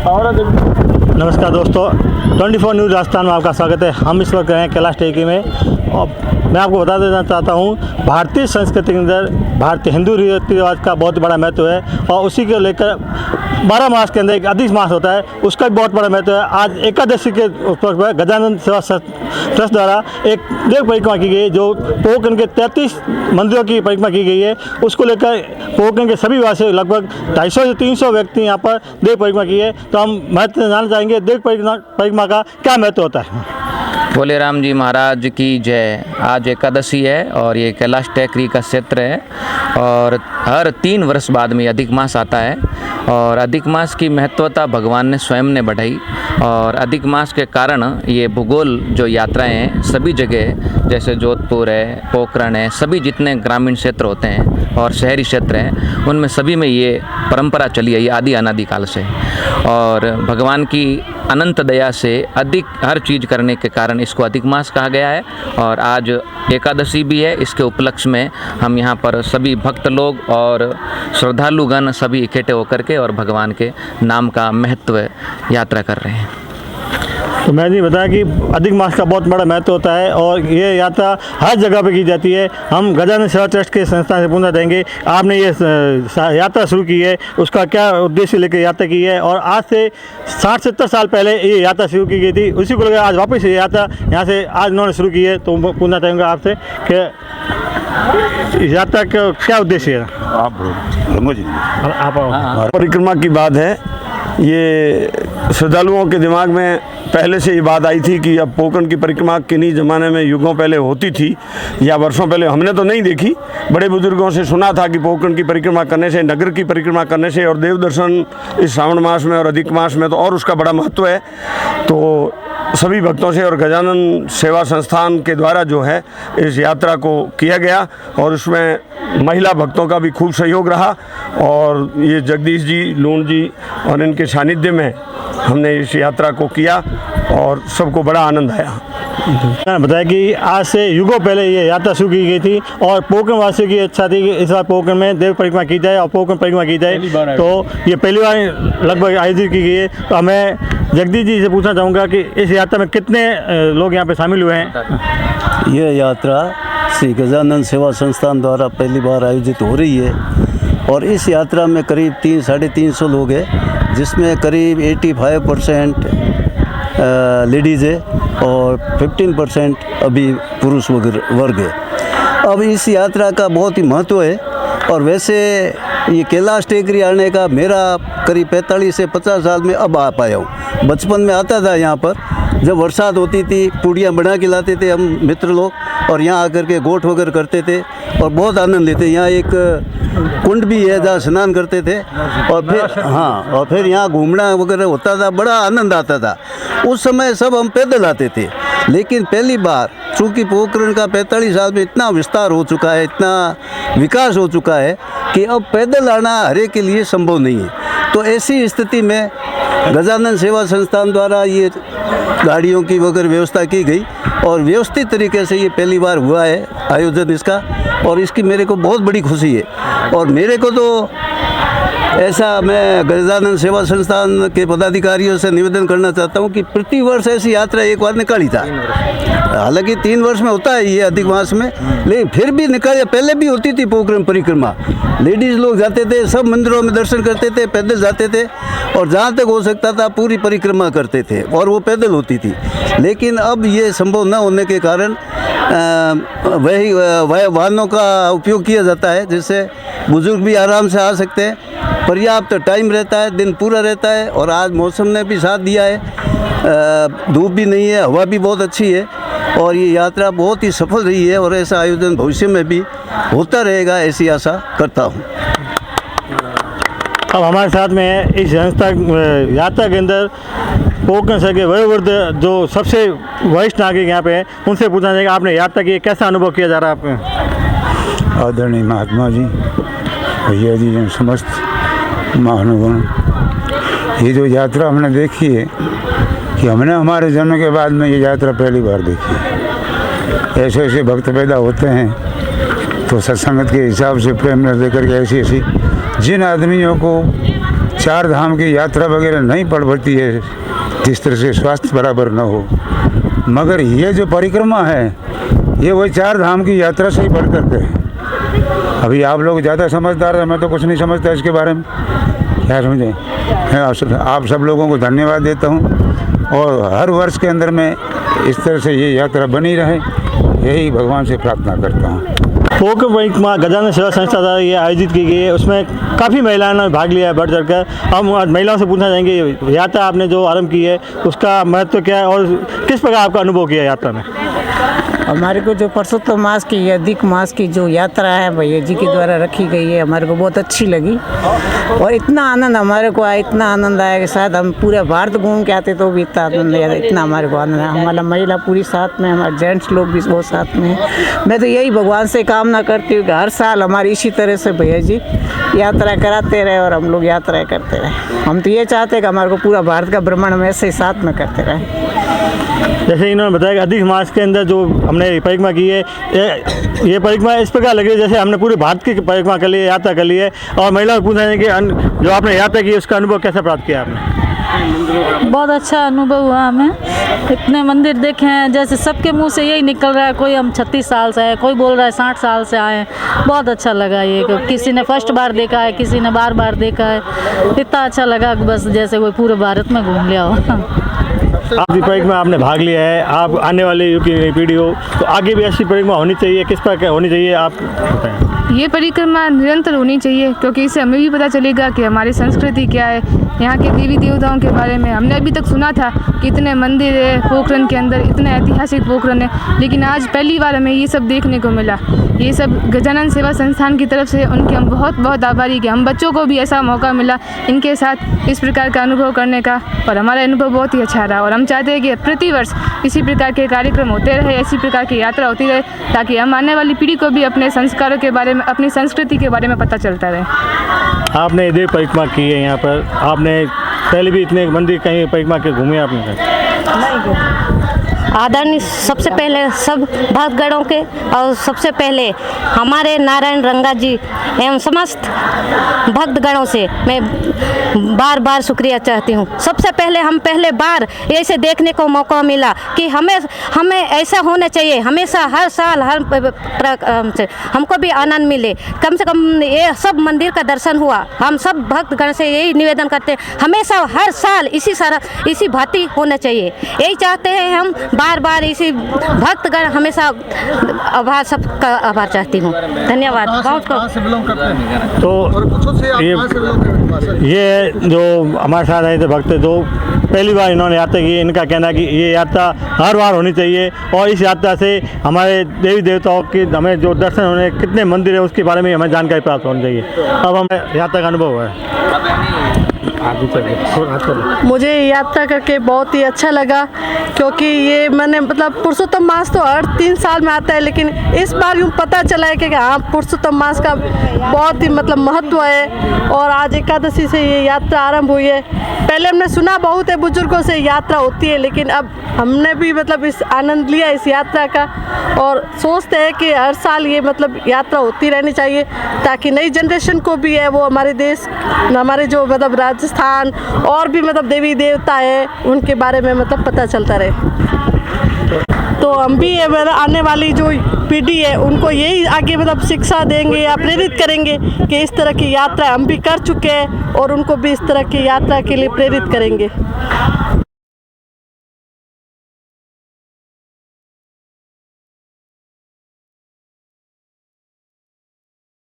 नमस्कार दोस्तों, 24 न्यूज़ राजस्थान में आपका स्वागत है। हम इस वक्त हैं कैलाश टेकरी में और मैं आपको बता देना चाहता हूँ, भारतीय संस्कृति के अंदर भारतीय हिंदू रीति रिवाज का बहुत बड़ा महत्व है और उसी को लेकर 12 मास के अंदर एक अधिक मास होता है, उसका भी बहुत बड़ा महत्व है। आज एकादशी के उपलक्ष्य पर गजानन सेवा ट्रस्ट द्वारा एक देव परिक्रमा की गई, जो पोखरण के 33 मंदिरों की परिक्रमा की गई है। उसको लेकर पोखरण के सभी वासी लगभग 250 से 300 व्यक्ति यहाँ पर देव परिक्रमा की है। तो हम महत्व जानना चाहेंगे देव परिक्रमा का क्या महत्व होता है। बोले राम जी महाराज की जय। आज एकादशी है और ये कैलाश टेकरी का क्षेत्र है और हर 3 वर्ष बाद में अधिक मास आता है और अधिक मास की महत्वता भगवान ने स्वयं ने बढ़ाई और अधिक मास के कारण ये भूगोल जो यात्राएं हैं सभी जगह, जैसे जोधपुर है, पोखरण है, सभी जितने ग्रामीण क्षेत्र होते हैं और शहरी क्षेत्र हैं, उनमें सभी में ये परंपरा चली है, ये आदि अनादि काल से। और भगवान की अनंत दया से अधिक हर चीज़ करने के कारण इसको अधिक मास कहा गया है। और आज एकादशी भी है, इसके उपलक्ष्य में हम यहाँ पर सभी भक्त लोग और श्रद्धालुगण सभी इकट्ठे होकर के और भगवान के नाम का महत्व यात्रा कर रहे हैं। तो मैं जी बताया कि अधिक मास का बहुत बड़ा महत्व होता है और ये यात्रा हर जगह पे की जाती है। हम गजानन सेवा ट्रस्ट के संस्था से पूछना चाहेंगे, आपने ये यात्रा शुरू की है, उसका क्या उद्देश्य लेकर यात्रा की है और आज से 60-70 साल पहले ये यात्रा शुरू की गई थी, उसी को लेकर आज वापस ये यात्रा यहाँ से आज उन्होंने शुरू की है। तो पूछना चाहूँगा आपसे कि यात्रा का क्या उद्देश्य है। आप परिक्रमा की बात है, ये श्रद्धालुओं के दिमाग में पहले से ये बात आई थी कि अब पोखरण की परिक्रमा किन्हीं ज़माने में युगों पहले होती थी या वर्षों पहले, हमने तो नहीं देखी, बड़े बुजुर्गों से सुना था कि पोखरण की परिक्रमा करने से, नगर की परिक्रमा करने से और देव दर्शन इस श्रावण मास में और अधिक मास में तो और उसका बड़ा महत्व है। तो सभी भक्तों से और गजानन सेवा संस्थान के द्वारा जो है इस यात्रा को किया गया और उसमें महिला भक्तों का भी खूब सहयोग रहा और ये जगदीश जी, लूण जी और इनके सानिध्य में हमने इस यात्रा को किया और सबको बड़ा आनंद आया। मैंने बताया कि आज से युगों पहले ये यात्रा शुरू की गई थी और पोखरण वासियों की इच्छा थी कि इस बार पोखरण में देव परिक्रमा की जाए और पोखरण परिक्रमा की जाए, तो ये पहली बार लगभग आयोजित की गई है। तो हमें जगदीश जी से पूछना चाहूँगा कि इस यात्रा में कितने लोग यहाँ पे शामिल हुए हैं। ये यात्रा श्री गजानन सेवा संस्थान द्वारा पहली बार आयोजित हो रही है और इस यात्रा में करीब 300-350 लोग हैं, जिसमें करीब 85% लेडीज़ है और 15% अभी पुरुष वर्ग है। अब इस यात्रा का बहुत ही महत्व है और वैसे ये कैलाश टेकरी आने का मेरा करीब 45 से 50 साल में अब आ पाया हूँ। बचपन में आता था यहाँ पर, जब बरसात होती थी पूड़ियाँ बना के लाते थे हम मित्र लोग और यहाँ आकर के गोठ वगैरह करते थे और बहुत आनंद लेते। यहाँ एक कुंड भी है जहाँ स्नान करते थे और फिर यहाँ घूमना वगैरह होता था, बड़ा आनंद आता था। उस समय सब हम पैदल आते थे, लेकिन पहली बार चूँकि पोखरण का 45 साल में इतना विस्तार हो चुका है, इतना विकास हो चुका है कि अब पैदल आना हर एक के लिए संभव नहीं है। तो ऐसी स्थिति में गजानन सेवा संस्थान द्वारा ये गाड़ियों की वगैरह व्यवस्था की गई और व्यवस्थित तरीके से ये पहली बार हुआ है आयोजन इसका, और इसकी मेरे को बहुत बड़ी खुशी है। और मेरे को तो ऐसा, मैं गजानन सेवा संस्थान के पदाधिकारियों से निवेदन करना चाहता हूँ कि प्रति वर्ष ऐसी यात्रा एक बार निकाली था। हालांकि 3 वर्ष में होता है ये अधिक मास में, लेकिन फिर भी निकाले। पहले भी होती थी पोखरण परिक्रमा, लेडीज़ लोग जाते थे, सब मंदिरों में दर्शन करते थे, पैदल जाते थे और जहाँ तक हो सकता था पूरी परिक्रमा करते थे और वो पैदल होती थी। लेकिन अब ये संभव न होने के कारण वही वाहनों का उपयोग किया जाता है, जिससे बुजुर्ग भी आराम से आ सकते हैं, पर्याप्त टाइम रहता है, दिन पूरा रहता है। और आज मौसम ने भी साथ दिया है, धूप भी नहीं है, हवा भी बहुत अच्छी है और ये यात्रा बहुत ही सफल रही है और ऐसा आयोजन भविष्य में भी होता रहेगा, ऐसी आशा करता हूँ। अब हमारे साथ में इस संस्था यात्रा के अंदर पोखरण शहर के वयोवृद्ध जो सबसे वरिष्ठ नागरिक यहाँ पे हैं, उनसे पूछना चाहिए आपने यात्रा की कैसा अनुभव किया जा रहा है आपका। आदरणीय महात्मा जी, भैया जी, समस्त महानुगण, ये जो यात्रा हमने देखी है कि हमने हमारे जन्म के बाद में ये यात्रा पहली बार देखी है। ऐसे ऐसे भक्त पैदा होते हैं तो सत्संगत के हिसाब से प्रेम न देकर के ऐसी ऐसी जिन आदमियों को चार धाम की यात्रा वगैरह नहीं पड़ पड़ती है, जिस तरह से स्वास्थ्य बराबर न हो, मगर ये जो परिक्रमा है ये वही चार धाम की यात्रा से ही बढ़ करके है। अभी आप लोग ज़्यादा समझदार हैं, मैं तो कुछ नहीं समझता इसके बारे में, क्या समझें। मैं आप सब लोगों को धन्यवाद देता हूँ और हर वर्ष के अंदर में इस तरह से ये यात्रा बनी रहे, यही भगवान से प्रार्थना करता हूँ। पोक परिक्रमा गजानन सेवा संस्था द्वारा ये आयोजित की गई है, उसमें काफ़ी महिलाओं ने भाग लिया है बढ़ चढ़ कर। हम महिलाओं से पूछना चाहेंगे, यात्रा आपने जो आरंभ की है उसका महत्व क्या है और किस प्रकार आपका अनुभव किया यात्रा में? हमारे को जो पुरुषोत्तम मास की अधिक मास की जो यात्रा है भैया जी के द्वारा रखी गई है, हमारे को बहुत अच्छी लगी और इतना आनंद हमारे को आया, इतना आनंद आया कि शायद हम पूरे भारत घूम के आते तो भी इतना आनंद आया, इतना हमारे को आनंद है। हमारा महिला पूरी साथ में, हमारे जेंट्स लोग भी बहुत साथ में हैं। मैं तो यही भगवान से कामना करती हूँ कि हर साल हमारी इसी तरह से भैया जी यात्रा कराते रहे और हम लोग यात्राएँ करते रहे। हम तो ये चाहते हैं कि हमारे को पूरा भारत का भ्रमण हम ऐसे ही साथ में करते रहे। जैसे इन्होंने बताया कि अधिक मास के अंदर जो हमने परिक्रमा की है, ये परिक्रमा इस प्रकार लगी है जैसे हमने पूरे भारत की परिक्रमा कर ली है, यात्रा कर ली है। और महिलाओं को पूछना है कि जो आपने यात्रा की उसका अनुभव कैसा प्राप्त किया आपने? बहुत अच्छा अनुभव हुआ हमें, इतने मंदिर देखे हैं, जैसे सबके मुंह से यही निकल रहा है, कोई हम 36 साल से है, कोई बोल रहा है 60 साल से आए हैं। बहुत अच्छा लगा ये, किसी ने फर्स्ट बार देखा है, किसी ने बार बार देखा है, इतना अच्छा लगा बस जैसे कोई पूरे भारत में घूम लिया हो। आप परिक्रमा आपने भाग लिया है, आप आने वाले युग की पीढ़ी हो तो आगे भी ऐसी परिक्रमा होनी चाहिए, किस प्रकार होनी चाहिए आप बताएं? ये परिक्रमा निरंतर होनी चाहिए क्योंकि इससे हमें भी पता चलेगा कि हमारी संस्कृति क्या है, यहाँ के देवी देवताओं के बारे में। हमने अभी तक सुना था कि इतने मंदिर है पोखरण के अंदर, इतने ऐतिहासिक पोखरण है, लेकिन आज पहली बार हमें ये सब देखने को मिला। ये सब गजानन सेवा संस्थान की तरफ से उनके हम बहुत बहुत आभारी कि हम बच्चों को भी ऐसा मौका मिला इनके साथ इस प्रकार का अनुभव करने का, और हमारा अनुभव बहुत ही अच्छा रहा। और हम चाहते हैं कि प्रतिवर्ष इसी प्रकार के कार्यक्रम होते रहे, ऐसी प्रकार की यात्रा होती रहे, ताकि हम आने वाली पीढ़ी को भी अपने संस्कारों के बारे में, अपनी संस्कृति के बारे में पता चलता रहे। आपने देव परिक्रमा की है यहाँ पर, आपने पहले भी इतने मंदिर कहीं परिक्रमा के घूमे आपने? आदरणीय सबसे पहले सब भक्तगणों के और सबसे पहले हमारे नारायण रंगा जी एवं समस्त भक्तगणों से मैं बार बार शुक्रिया चाहती हूँ। सबसे पहले हम पहले बार ऐसे देखने को मौका मिला कि हमें ऐसा होना चाहिए, हमेशा हर साल हर हमको भी आनंद मिले, कम से कम ये सब मंदिर का दर्शन हुआ। हम सब भक्तगण से यही निवेदन करते हैं, हमेशा हर साल इसी भांति होना चाहिए, यही चाहते हैं हम बार बार इसी भक्तगण हमेशा आभार, सबका आभार चाहती हूँ। धन्यवाद। तो ये जो हमारे साथ आए थे भक्त जो पहली बार इन्होंने यात्रा की, इनका कहना है कि ये यात्रा हर बार होनी चाहिए और इस यात्रा से हमारे देवी देवताओं की हमें जो दर्शन होने, कितने मंदिर है उसके बारे में हमें जानकारी प्राप्त होनी चाहिए। अब हमें यात्रा का अनुभव है। मुझे यात्रा करके बहुत ही अच्छा लगा क्योंकि ये मैंने मतलब पुरुषोत्तम मास तो हर 3 साल में आता है, लेकिन इस बार यूँ पता चला है कि हाँ पुरुषोत्तम मास का बहुत ही मतलब महत्व है और आज एकादशी से ये यात्रा आरंभ हुई है। पहले हमने सुना बहुत है बुजुर्गों से यात्रा होती है, लेकिन अब हमने भी मतलब इस आनंद लिया इस यात्रा का और सोचते हैं कि हर साल ये मतलब यात्रा होती रहनी चाहिए ताकि नई जनरेशन को भी है वो हमारे देश, हमारे जो मतलब राजस्थान और भी मतलब देवी देवता है उनके बारे में मतलब पता चलता रहे। तो हम भी आने वाली जो पीढ़ी है उनको यही आगे मतलब शिक्षा देंगे या प्रेरित करेंगे कि इस तरह की यात्रा हम भी कर चुके हैं और उनको भी इस तरह की यात्रा के लिए प्रेरित करेंगे।